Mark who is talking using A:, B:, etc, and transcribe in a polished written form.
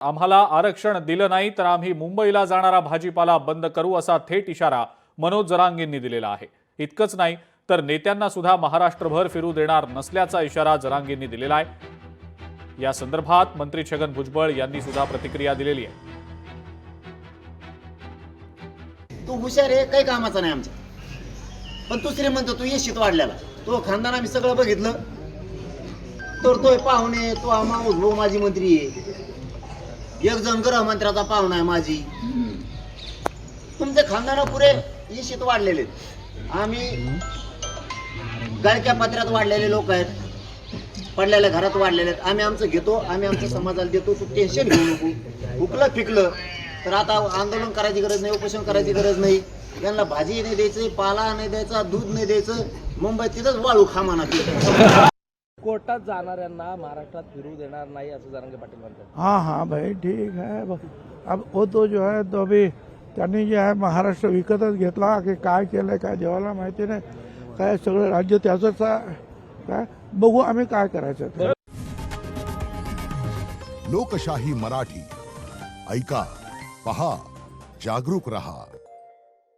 A: आम्हाला आरक्षण दिलं नाही तर आम्ही मुंबईला जाणारा भाजीपाला बंद करू असा थेट इशारा मनोज जरांगेंनी दिलेला आहे। इतकंच नाही तर नेत्यांना सुद्धा महाराष्ट्रभर फिरू देणार नसल्याचा इशारा जरांगेंनी दिलेला आहे। या संदर्भात मंत्री छगन भुजबळ यांनी सुद्धा प्रतिक्रिया दिलेली आहे।
B: तू हुशार आहे, काही कामाचा नाही आमचा, पण तू श्रीमंत, तू येशीत वाढलेला, तो खानदान आम्ही सगळं बघितलं, तर तो पाहुणे, तो माऊस भाऊ माझी मंत्री आहे, एक जण गृहमंत्र्याचा पाहुणा आहे माझी। तुमचे खानदान पुरे येशीत वाढलेले, आम्ही गळक्या पत्र्यात वाढलेले लोक आहेत, पडलेल्या घरात वाढलेले आहेत। आम्ही आमचं घेतो, आम्ही आमच्या समाजाला देतो, तू टेन्शन घेऊ नको। हुकलं फिकलं तर आता आंदोलन करायची गरज नाही, उपोषण करायची गरज नाही, यांना भाजी नाही द्यायचं, पाला नाही द्यायचा, दूध नाही द्यायचं, मुंबईत तिथंच वाळू खामाना।
C: कोर्टात जाणाऱ्यांना महाराष्ट्रात फिरू देणार नाही असं जरांगे पाटील म्हणतात।
D: हाँ हाँ भाई ठीक है। अब वो तो जो है तो अभी त्यांनी जे आहे महाराष्ट्र विकतच घेतला की काय केलंय काय देवाला माहिती नाही, काय सगळं राज्य त्याचंच काय बघू आम्ही काय करायचं।
E: लोकशाही मराठी ऐका, पहा, जागरूक रहा।